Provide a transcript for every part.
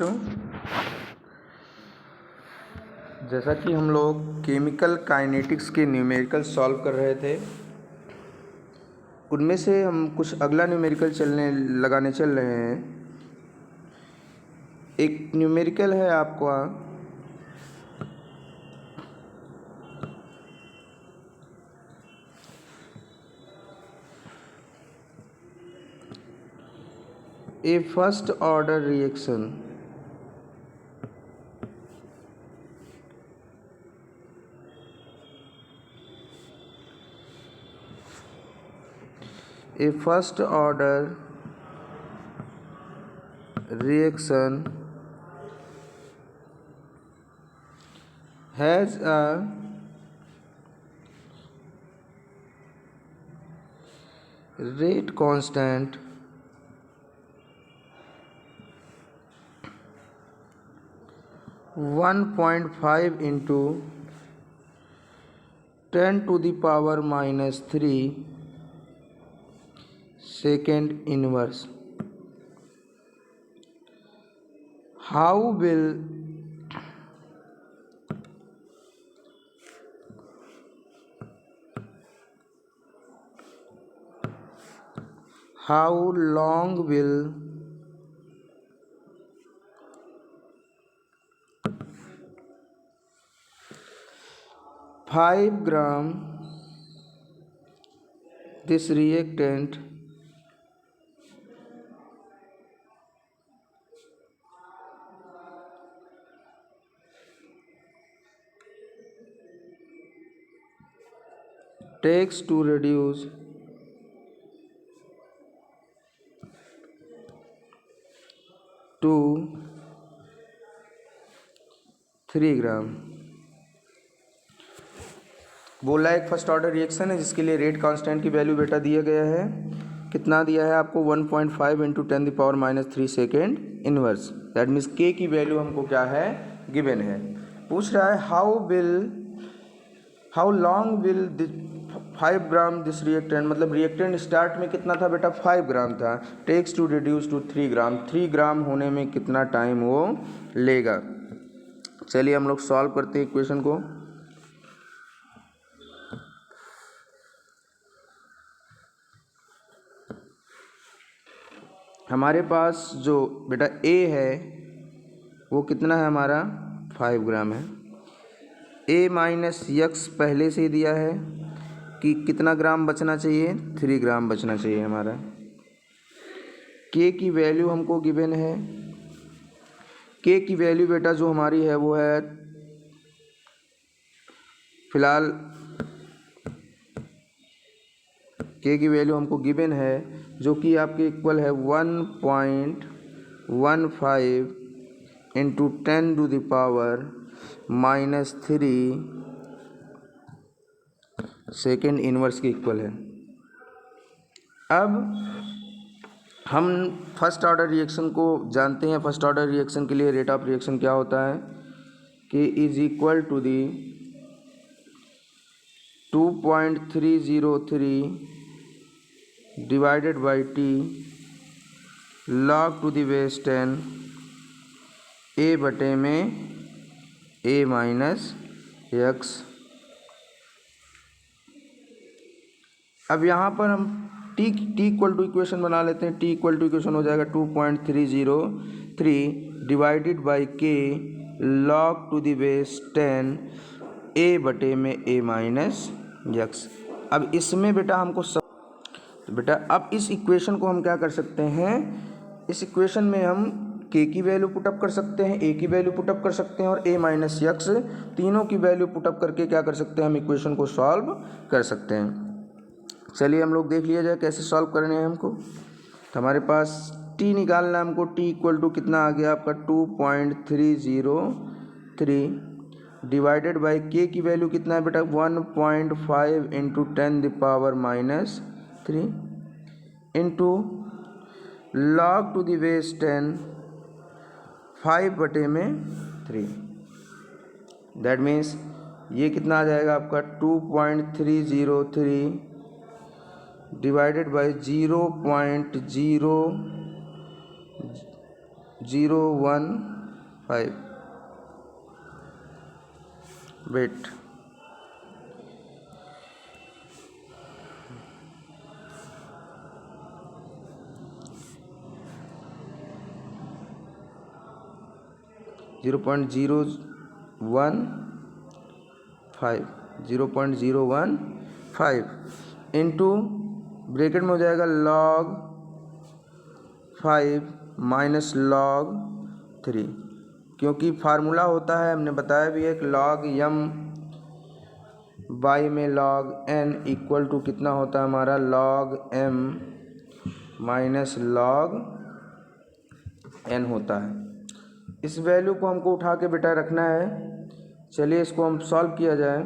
तो जैसा कि हम लोग केमिकल काइनेटिक्स के न्यूमेरिकल सॉल्व कर रहे थे, उनमें से हम कुछ अगला न्यूमेरिकल लगाने चल रहे हैं। एक न्यूमेरिकल है आपका a first order reaction A first order reaction has a rate constant 1.5 into 10⁻³ second inverse. How long will 5 gram this reactant takes to reduce to 3 ग्राम। बोला एक फर्स्ट ऑर्डर रिएक्शन है जिसके लिए रेट कांस्टेंट की value बेटा दिया गया है। कितना दिया है आपको? 1.5 into 10⁻³ second inverse. That means के की वैल्यू हमको क्या है? गिवन है। पूछ रहा है how long will 5 gram this reactant, मतलब रिएक्टेंट स्टार्ट में कितना था बेटा? 5 ग्राम था। टेक्स टू रिड्यूस टू 3 ग्राम, 3 ग्राम होने में कितना टाइम वो लेगा। चलिए हम लोग सॉल्व करते हैं इक्वेशन को। हमारे पास जो बेटा ए है वो कितना है हमारा? 5 ग्राम है। ए माइनस यक्स पहले से ही दिया है कि कितना ग्राम बचना चाहिए? 3 ग्राम बचना चाहिए हमारा। के की वैल्यू हमको गिवन है। के की वैल्यू बेटा जो हमारी है वो है फिलहाल के की वैल्यू हमको गिवन है जो कि आपके इक्वल है 1.15 इंटू 10⁻³ सेकेंड इनवर्स के इक्वल है। अब हम फर्स्ट ऑर्डर रिएक्शन को जानते हैं। फर्स्ट ऑर्डर रिएक्शन के लिए रेट ऑफ रिएक्शन क्या होता है? कि is equal to the 2.303 divided by t log to the base 10 a बटे में ए माइनस यक्स। अब यहाँ पर हम टी इक्वल टू इक्वेशन बना लेते हैं। टी इक्वल टू इक्वेशन हो जाएगा 2.303 डिवाइडेड बाई के log to the base 10 a बटे में ए माइनस यक्स। अब इसमें बेटा हमको तो बेटा अब इस इक्वेशन को हम क्या कर सकते हैं? इस इक्वेशन में हम के की वैल्यू पुटअप कर सकते हैं, ए की वैल्यू पुटअप कर सकते हैं और ए माइनस यक्स तीनों की वैल्यू पुटअप करके क्या कर सकते हैं? हम इक्वेशन को सॉल्व कर सकते हैं। चलिए हम लोग देख लिया जाए कैसे सॉल्व करने हैं हमको। तो हमारे पास टी निकालना है हमको। टी इक्वल टू कितना आ गया आपका? 2.303 डिवाइडेड बाई के की वैल्यू कितना है बेटा? 1.5 into 10⁻³ into log to the base 10 5 बटे में 3। दैट मीन्स ये कितना आ जाएगा आपका? 2.303 divided by 0.0 015 wait 0.015 into bracket में हो जाएगा log 5 माइनस log 3, क्योंकि फार्मूला होता है, हमने बताया भी है कि log m बाई में log n इक्वल टू कितना होता है हमारा log m minus log n होता है। इस वैल्यू को हमको उठा के बेटा रखना है। चलिए इसको हम सॉल्व किया जाए।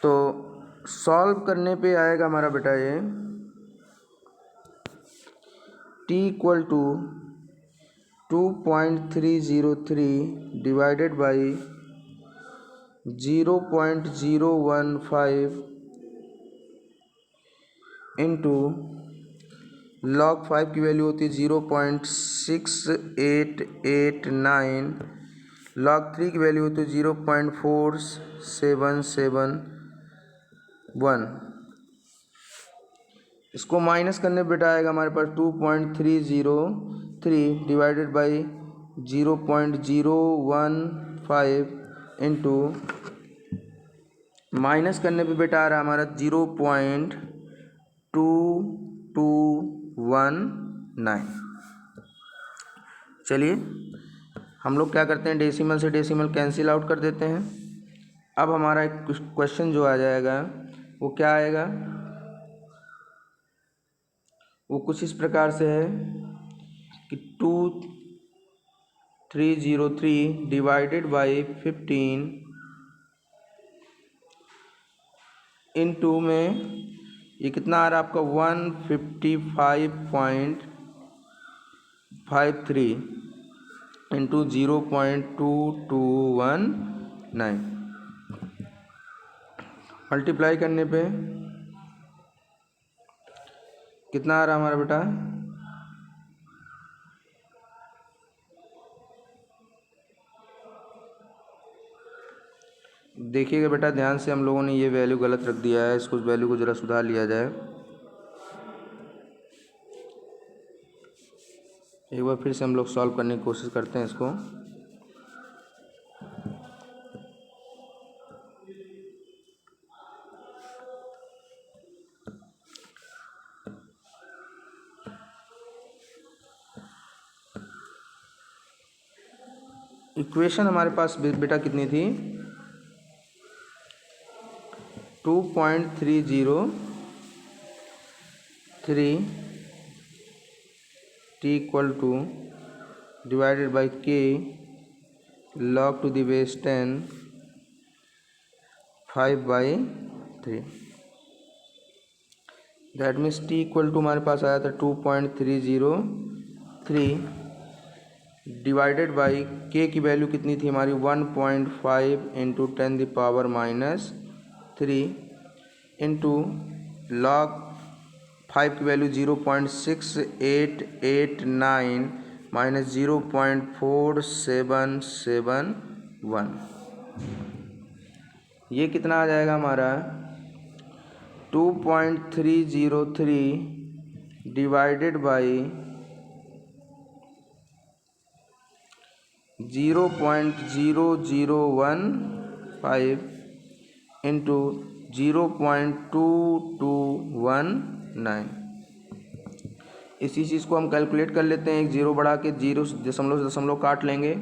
तो सॉल्व करने पे आएगा हमारा बेटा ये t equal to 2.303 divided by 0.015 into log 5 की वैल्यू होती है 0.6889, log 3 की वैल्यू होती है 0.4771। इसको माइनस करने पे बेटा आएगा हमारे पास 2.303 डिवाइडेड बाई 0.015 इंटू माइनस करने पे बेटा आ रहा है हमारा 0.2219। चलिए हम लोग क्या करते हैं, डेसिमल से डेसिमल कैंसिल आउट कर देते हैं। अब हमारा एक क्वेश्चन जो आ जाएगा वो क्या आएगा, वो कुछ इस प्रकार से है कि 2303 डिवाइडेड बाई 15 इंटू में ये कितना आ रहा है आपका 155.53 इंटू 0.2219 मल्टीप्लाई करने पे कितना आ रहा हमारा बेटा, देखिएगा बेटा ध्यान से, हम लोगों ने ये वैल्यू गलत रख दिया है, इसको वैल्यू को ज़रा सुधार लिया जाए। एक बार फिर से हम लोग सॉल्व करने की कोशिश करते हैं इसको। इक्वेशन हमारे पास बेटा कितनी थी, 2.303 t equal to divided by k log to the base 10 5/3। That means t equal to हमारे पास आया था 2.303 डिवाइडेड बाई k की वैल्यू कितनी थी हमारी 1.5 इंटू 10⁻³ इंटू log 5 की वैल्यू 0.6889 माइनस 0.4771। ये कितना आ जाएगा हमारा 2.303 डिवाइडेड बाई 0.0015 इंटू 0.2219। इसी चीज़ को हम कैलकुलेट कर लेते हैं, एक जीरो बढ़ा के जीरो दशमलव काट लेंगे,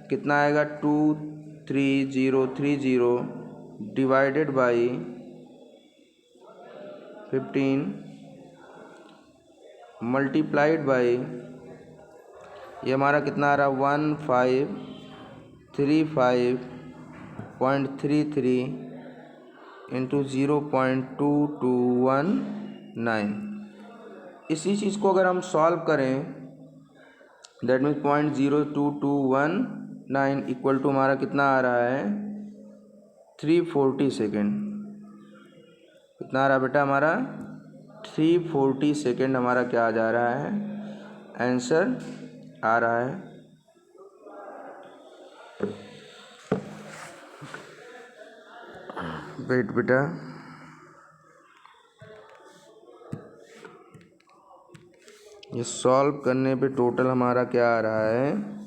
कितना आएगा 23030 डिवाइडेड बाई 15 मल्टीप्लाइड बाई ये हमारा कितना आ रहा 1535.33 इंटू 0.2219। इसी चीज़ को अगर हम सॉल्व करें दैट मीन्स 0.0219 इक्वल टू हमारा कितना आ रहा है 340 सेकेंड। कितना आ रहा है बेटा हमारा 340 सेकेंड हमारा क्या आ जा रहा है आंसर आ रहा है। वेट बेटा, ये सॉल्व करने पे टोटल हमारा क्या आ रहा है,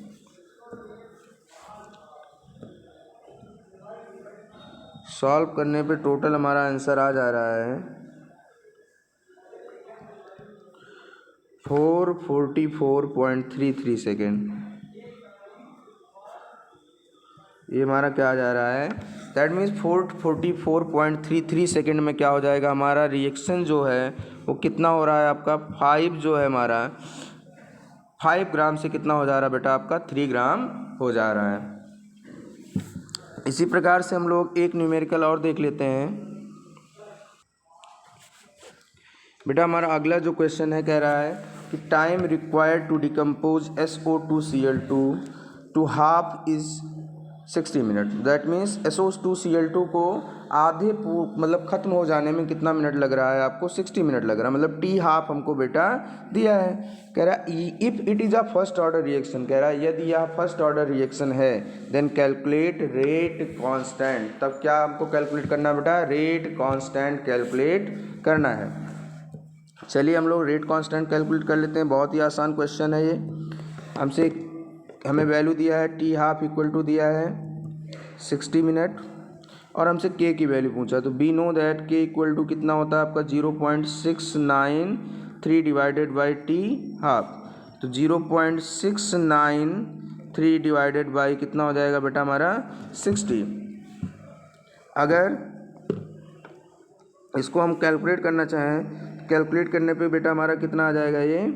सॉल्व करने पे टोटल हमारा आंसर आ जा रहा है 444.33 सेकेंड। ये हमारा क्या आ जा रहा है, दैट मीन्स 444.33 सेकेंड में क्या हो जाएगा, हमारा रिएक्शन जो है वो कितना हो रहा है आपका 5 जो है हमारा 5 ग्राम से कितना हो जा रहा है बेटा आपका 3 ग्राम हो जा रहा है। इसी प्रकार से हम लोग एक न्यूमेरिकल और देख लेते हैं। बेटा हमारा अगला जो क्वेश्चन है कह रहा है कि time required to decompose SO2Cl2 to half is 60 minute. That means SO2Cl2 को आधे मतलब ख़त्म हो जाने में कितना मिनट लग रहा है आपको, 60 मिनट लग रहा है, मतलब T हाफ हमको बेटा दिया है। कह रहा है if it is a first order reaction, कह रहा है यदि यह फर्स्ट ऑर्डर रिएक्शन है देन कैलकुलेट रेट कांस्टेंट। तब क्या हमको कैलकुलेट करना है बेटा, रेट कांस्टेंट कैलकुलेट करना है। चलिए हम लोग रेट कांस्टेंट कैलकुलेट कर लेते हैं। बहुत ही आसान क्वेश्चन है ये। हमें वैल्यू दिया है T हाफ इक्वल टू दिया है 60 मिनट और हमसे K की वैल्यू पूछा, तो we know that K equal to कितना होता है आपका 0.693 डिवाइडेड बाई T हाफ। तो 0.693 डिवाइडेड बाई कितना हो जाएगा बेटा हमारा 60। अगर इसको हम कैलकुलेट करना चाहें, कैलकुलेट करने पे बेटा हमारा कितना आ जाएगा, ये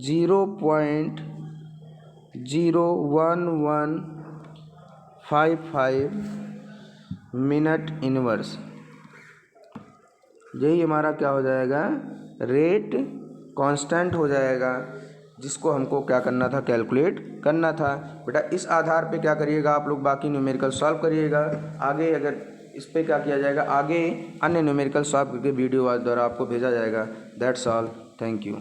0.01155 मिनट इनवर्स, यही हमारा क्या हो जाएगा, रेट कांस्टेंट हो जाएगा, जिसको हमको क्या करना था, कैलकुलेट करना था। बेटा इस आधार पे क्या करिएगा आप लोग, बाकी न्यूमेरिकल सॉल्व करिएगा। आगे अगर इस पे क्या किया जाएगा, आगे अन्य न्यूमेरिकल सॉल्व करके वीडियो द्वारा आपको भेजा जाएगा। That's all, thank you.